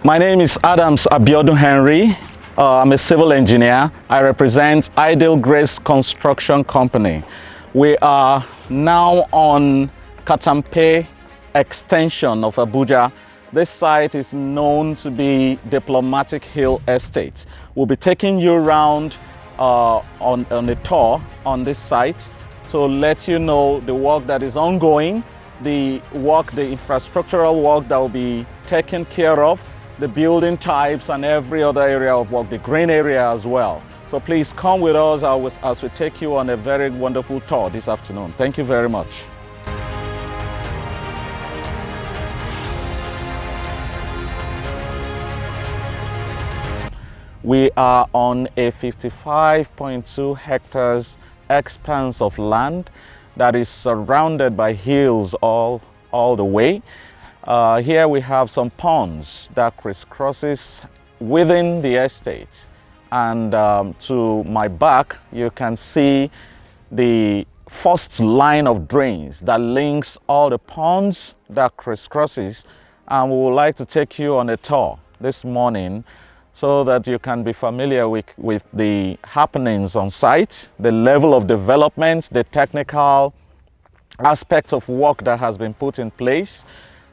My name is Adams Abiodun Henry. I'm a civil engineer. I represent Ideal Grace Construction Company. We are now on Katampe extension of Abuja. This site is known to be Diplomatic Hill Estate. We'll be taking you around on a tour on this site to let you know the work that is ongoing, the infrastructural work that will be taken care of, the building types and every other area of work, the green area as well. So please come with us as we take you on a very wonderful tour this afternoon. Thank you very much. We are on a 55.2 hectares expanse of land that is surrounded by hills all the way. Here we have some ponds that crisscrosses within the estate, and to my back you can see the first line of drains that links all the ponds that crisscrosses, and we would like to take you on a tour this morning so that you can be familiar with the happenings on site, the level of development, the technical aspect of work that has been put in place,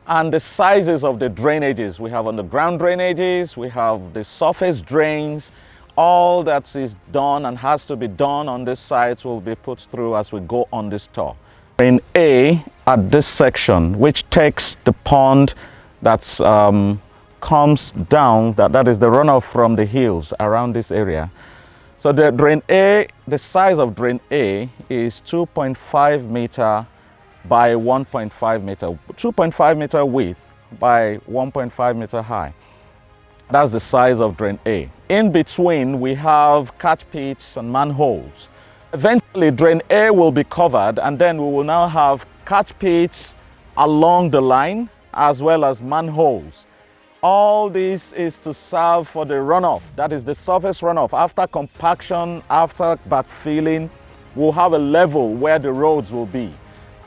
and the sizes of the drainages. We have underground drainages, we have the surface drains. All that is done and has to be done on this site will be put through as we go on this tour. Drain A at this section, which takes the pond that's comes down, that is the runoff from the hills around this area. So the drain A, the size of drain A is 2.5 meter by 1.5 meter, 2.5 meter width by 1.5 meter high. That's the size of drain A. In between, we have catch pits and manholes. Eventually, drain A will be covered, and then we will now have catch pits along the line as well as manholes. All this is to serve for the runoff, that is the surface runoff. After compaction, after backfilling, we'll have a level where the roads will be.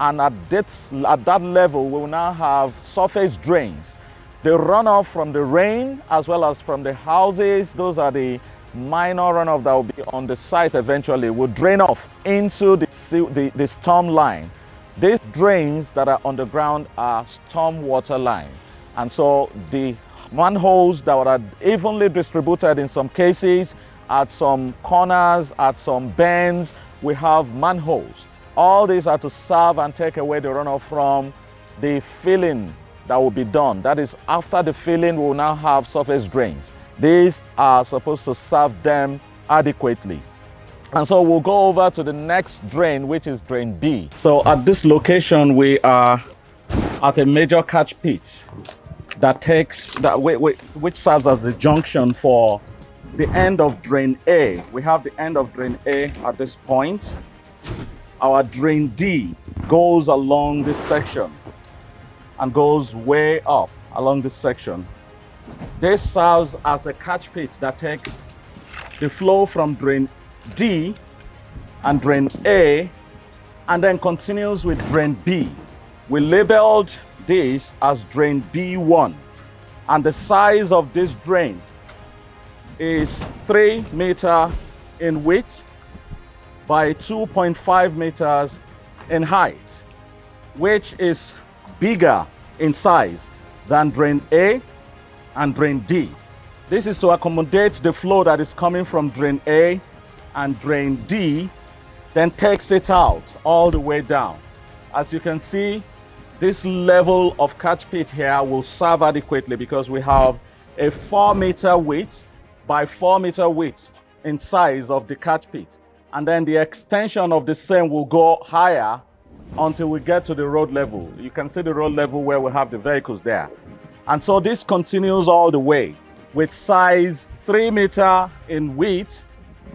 And at that level, we will now have surface drains. The runoff from the rain as well as from the houses, those are the minor runoff that will be on the site eventually, will drain off into the storm line. These drains that are underground are storm water line. And so the manholes that are evenly distributed in some cases, at some corners, at some bends, we have manholes. All these are to serve and take away the runoff from the filling that will be done. That is, after the filling, we will now have surface drains. These are supposed to serve them adequately. And so we'll go over to the next drain, which is drain B. So at this location, we are at a major catch pit that which serves as the junction for the end of drain A. We have the end of drain A at this point. Our drain D goes along this section and goes way up along this section. This serves as a catch pit that takes the flow from drain D and drain A and then continues with drain B. We labeled this as drain B1, and the size of this drain is 3 meters in width by 2.5 meters in height, which is bigger in size than drain A and drain D. This is to accommodate the flow that is coming from drain A, and drain D then takes it out all the way down. As you can see, this level of catch pit here will serve adequately because we have a 4 meter width by 4 meter width in size of the catch pit. And then the extension of the same will go higher until we get to the road level. You can see the road level where we have the vehicles there. And so this continues all the way with size 3 meter in width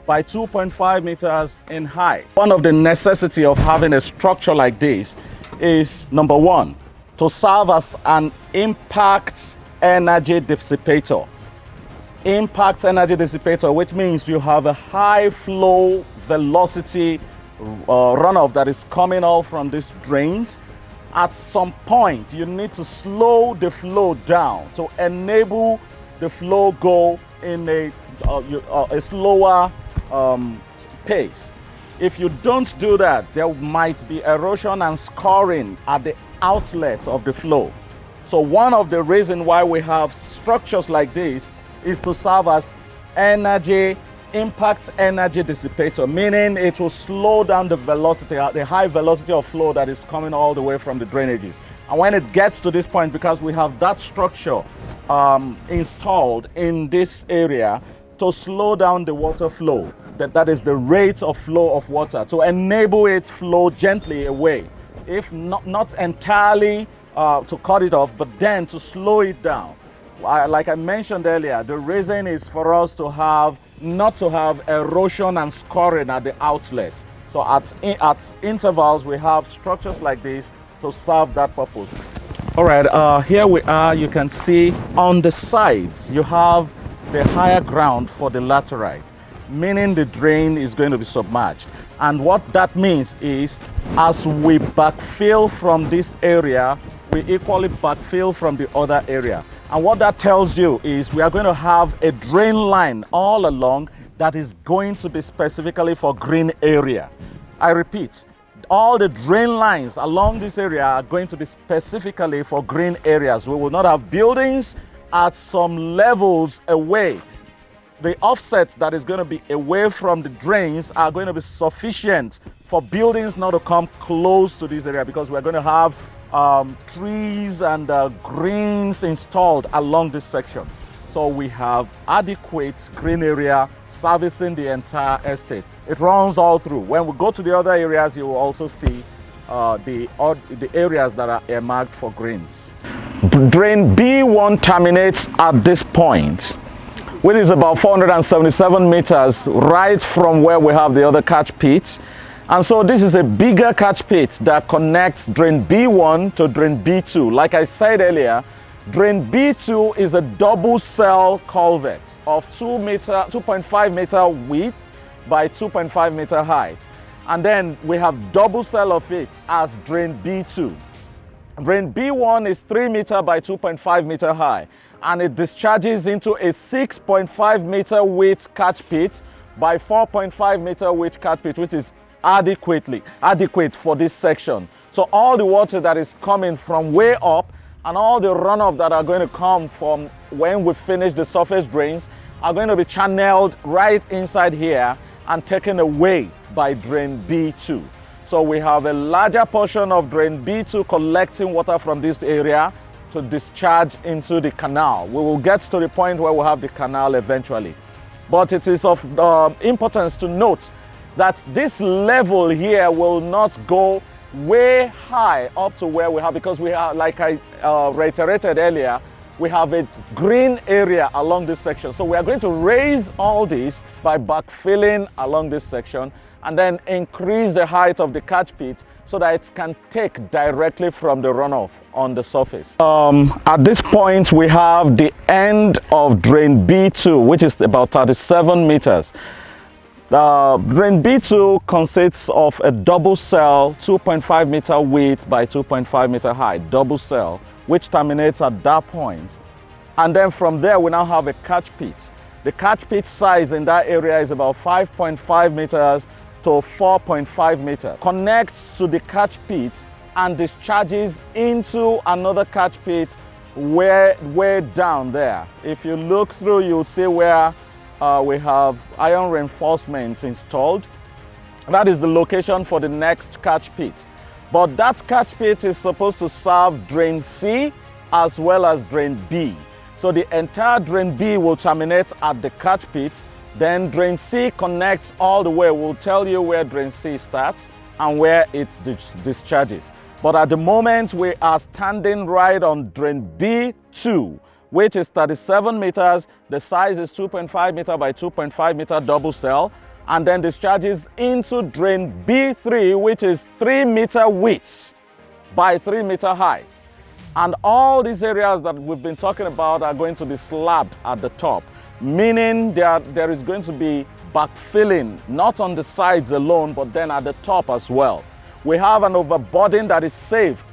by 2.5 meters in height. One of the necessity of having a structure like this is, number one, to serve as an impact energy dissipator. Impact energy dissipator, which means you have a high flow velocity runoff that is coming out from these drains, At some point, you need to slow the flow down to enable the flow go in a slower pace. If you don't do that, there might be erosion and scoring at the outlet of the flow. So one of the reasons why we have structures like this is to serve as impact energy dissipator, meaning it will slow down the velocity, the high velocity of flow that is coming all the way from the drainages. And when it gets to this point, because we have that structure installed in this area to slow down the water flow, that is the rate of flow of water, to enable it flow gently away, if not entirely to cut it off, but then to slow it down. Like I mentioned earlier, the reason is for us to not to have erosion and scoring at the outlet. So at intervals, we have structures like this to serve that purpose. All right, here we are. You can see on the sides, you have the higher ground for the laterite, meaning the drain is going to be submerged. And what that means is, as we backfill from this area, we equally backfill from the other area. And what that tells you is we are going to have a drain line all along that is going to be specifically for green area. I repeat, all the drain lines along this area are going to be specifically for green areas. We will not have buildings at some levels away. The offset that is going to be away from the drains are going to be sufficient for buildings not to come close to this area, because we're going to have trees and greens installed along this section. So we have adequate green area servicing the entire estate. It runs all through. When we go to the other areas, you will also see the areas that are earmarked for greens. Drain B1 terminates at this point, which is about 477 meters right from where we have the other catch pit. And so this is a bigger catch pit that connects drain B1 to drain B2. Like I said earlier, drain B2 is a double cell culvert of 2.5 meter width by 2.5 meter height. And then we have double cell of it as drain B2. Drain B1 is 3 meter by 2.5 meter high, and it discharges into a 6.5 meter width catch pit by 4.5 meter width catch pit, which is adequate for this section. So all the water that is coming from way up and all the runoff that are going to come from when we finish the surface drains are going to be channeled right inside here and taken away by drain B2. So we have a larger portion of drain B2 collecting water from this area to discharge into the canal. We will get to the point where we'll have the canal eventually. But it is of importance to note that this level here will not go way high up to where we have, because we are, like I reiterated earlier, we have a green area along this section. So we are going to raise all this by backfilling along this section and then increase the height of the catch pit so that it can take directly from the runoff on the surface. At this point, we have the end of drain B2, which is about 37 meters. Drain B2 consists of a double cell, 2.5 meter width by 2.5 meter height, double cell, which terminates at that point. And then from there, we now have a catch pit. The catch pit size in that area is about 5.5 meters to 4.5 meters. Connects to the catch pit and discharges into another catch pit way down there. If you look through, you'll see where we have iron reinforcements installed. That is the location for the next catch pit. But that catch pit is supposed to serve drain C as well as drain B. So the entire drain B will terminate at the catch pit. Then drain C connects all the way. We'll tell you where drain C starts and where it discharges. But at the moment, we are standing right on drain B2, which is 37 meters. The size is 2.5 meter by 2.5 meter double cell, and then discharges into drain B3, which is 3 meter width by 3 meter height. And all these areas that we've been talking about are going to be slabbed at the top, meaning there is going to be backfilling, not on the sides alone, but then at the top as well. We have an overburden that is safe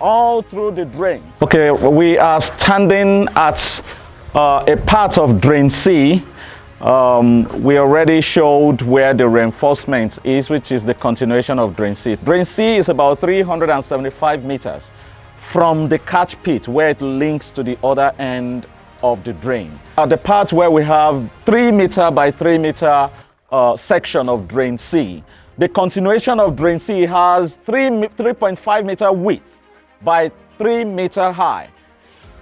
all through the drains. Okay, we are standing at a part of drain C. We already showed where the reinforcement is, which is the continuation of drain C. Drain C is about 375 meters from the catch pit where it links to the other end of the drain. At the part where we have 3 meter by 3 meter section of drain C, the continuation of drain C has 3.5 meter width by 3 meter high.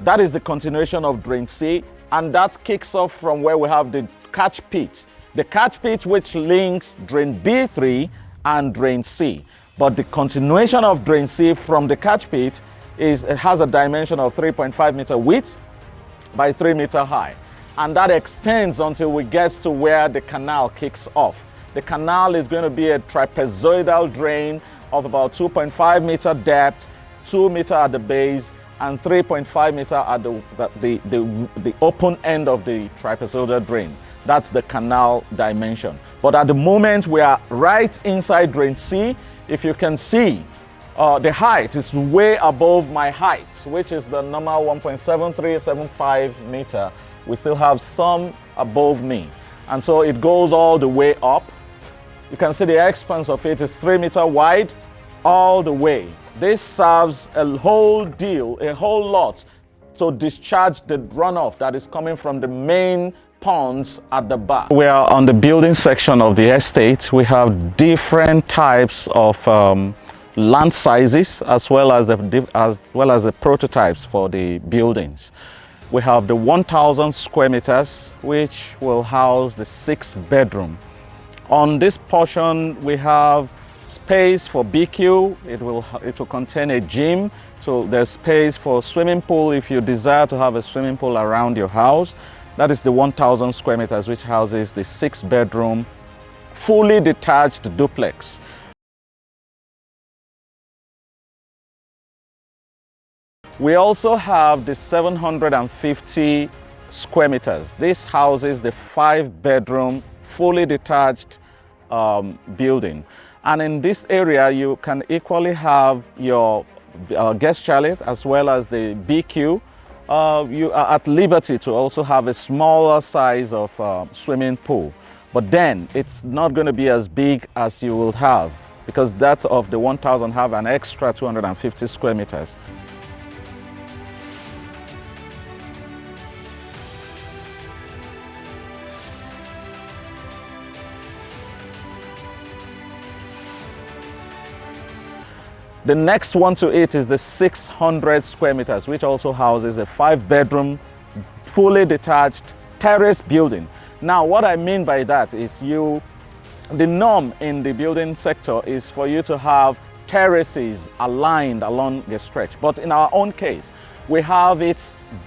That is the continuation of drain C, and that kicks off from where we have the catch pit. The catch pit which links drain B3 and drain C. But the continuation of drain C from the catch pit has a dimension of 3.5 meter width by 3 meter high. And that extends until we get to where the canal kicks off. The canal is going to be a trapezoidal drain of about 2.5 meter depth, 2 meter at the base, and 3.5 meter at the open end of the trapezoidal drain. That's the canal dimension. But at the moment, we are right inside drain C. If you can see, the height is way above my height, which is the normal 1.7375 meter. We still have some above me. And so it goes all the way up. You can see the expanse of it is 3 meter wide all the way. This serves a whole lot to discharge the runoff that is coming from the main ponds at the back. We are on the building section of the estate. We have different types of land sizes as well as the prototypes for the buildings. We have the 1,000 square meters, which will house the 6-bedroom. On this portion, we have space for BQ. It will contain a gym, so there's space for swimming pool if you desire to have a swimming pool around your house. That is the 1,000 square meters, which houses the 6-bedroom, fully detached duplex. We also have the 750 square meters. This houses the 5-bedroom, fully detached building. And in this area, you can equally have your guest chalet as well as the BQ. You are at liberty to also have a smaller size of swimming pool. But then it's not going to be as big as you will have, because that of the 1,000 have an extra 250 square meters. The next one to it is the 600 square meters, which also houses a 5-bedroom, fully detached terrace building. Now, what I mean by that is the norm in the building sector is for you to have terraces aligned along the stretch. But in our own case, we have it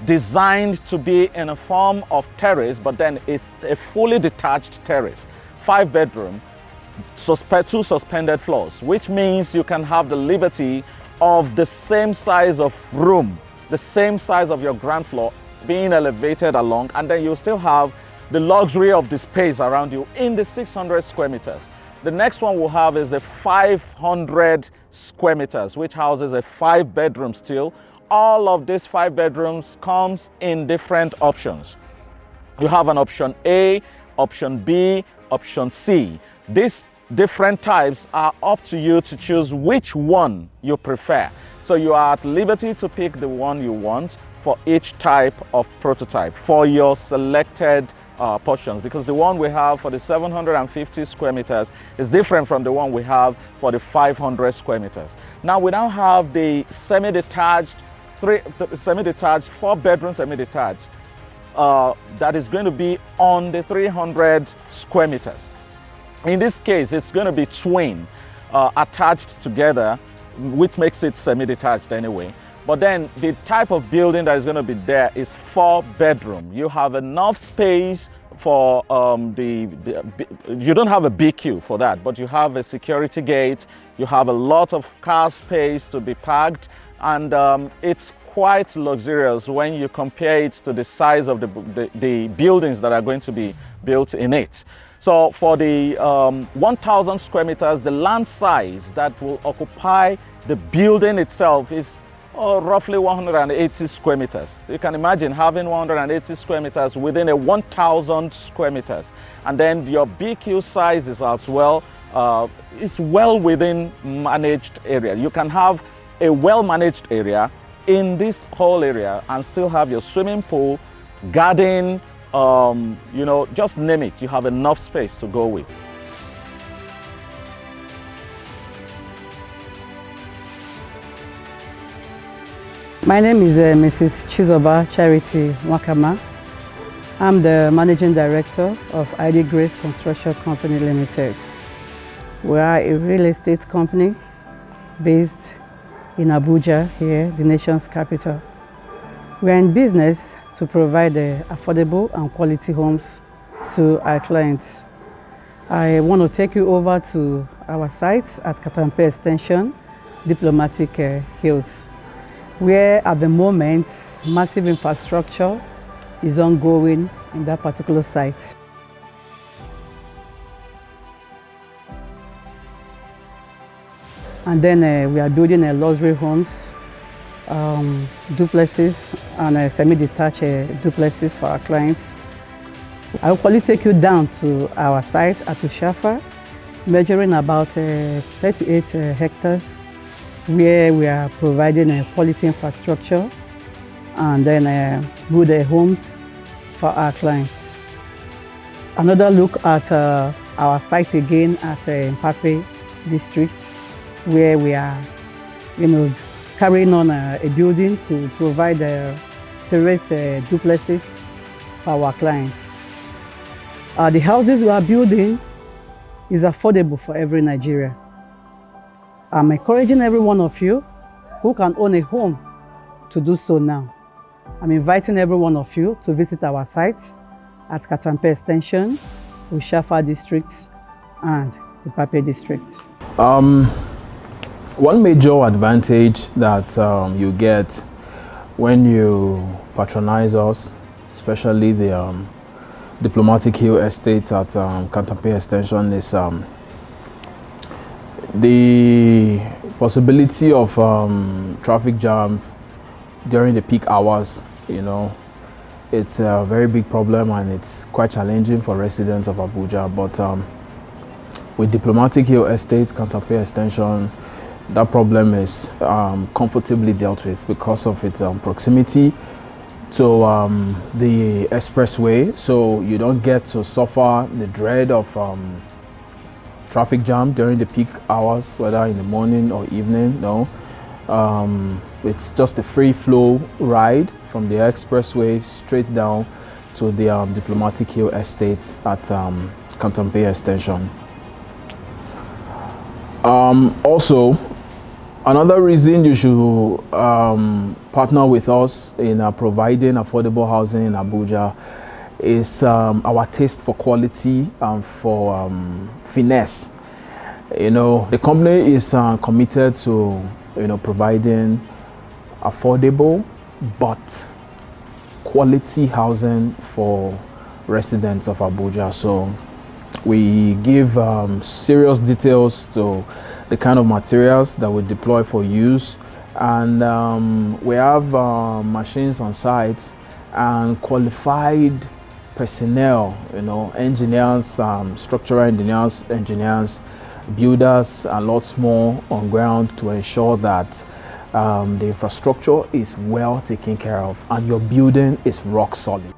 designed to be in a form of terrace, but then it's a fully detached terrace, 5-bedroom, 2 suspended floors, which means you can have the liberty of the same size of room, the same size of your ground floor being elevated along, and then you still have the luxury of the space around you in the 600 square meters. The next one we'll have is the 500 square meters, which houses a 5-bedroom still. All of these 5 bedrooms comes in different options. You have an option A, option B, option C. These different types are up to you to choose which one you prefer. So you are at liberty to pick the one you want for each type of prototype for your selected portions, because the one we have for the 750 square meters is different from the one we have for the 500 square meters. Now we now have the semi-detached, 4-bedroom semi-detached that is going to be on the 300 square meters. In this case, it's going to be twin attached together, which makes it semi-detached anyway. But then the type of building that is going to be there is 4-bedroom. You have enough space for you don't have a BQ for that, but you have a security gate. You have a lot of car space to be parked, and it's quite luxurious when you compare it to the size of the buildings that are going to be built in it. So for the 1,000 square meters, the land size that will occupy the building itself is roughly 180 square meters. You can imagine having 180 square meters within a 1,000 square meters. And then your BQ sizes as well is well within managed area. You can have a well-managed area in this whole area and still have your swimming pool, garden, you know, just name it. You have enough space to go with. My name is Mrs. Chizoba Charity Wakama. I'm the Managing Director of ID Grace Construction Company Limited. We are a real estate company based in Abuja here, the nation's capital. We are in business to provide affordable and quality homes to our clients. I want to take you over to our site at Katampe Extension, Diplomatic Hills, where at the moment massive infrastructure is ongoing in that particular site. And then we are building luxury homes, duplexes and semi-detached duplexes for our clients. I will probably take you down to our site at Ushafa, measuring about 38 hectares, where we are providing a quality infrastructure and then good homes for our clients. Another look at our site again at Katampe district, where we are, carrying on a building to provide terrace duplexes for our clients. The houses we are building is affordable for every Nigerian. I'm encouraging every one of you who can own a home to do so now. I'm inviting every one of you to visit our sites at Katampe Extension, Ushafa District, and the Katampe District. One major advantage that you get when you patronize us, especially the Diplomatic Hill Estate at Katampe Extension, is the possibility of traffic jam during the peak hours. It's a very big problem and it's quite challenging for residents of Abuja. But with Diplomatic Hill Estate, Katampe Extension, that problem is comfortably dealt with because of its proximity to the expressway, so you don't get to suffer the dread of traffic jam during the peak hours, whether in the morning or evening. No, it's just a free flow ride from the expressway straight down to the Diplomatic Hill Estate at Katampe Extension. Also, another reason you should partner with us in providing affordable housing in Abuja is our taste for quality and for finesse. The company is committed to providing affordable but quality housing for residents of Abuja. So we give serious details to the kind of materials that we deploy for use, and we have machines on site and qualified personnel, engineers, structural engineers, builders, and lots more on ground to ensure that the infrastructure is well taken care of and your building is rock solid.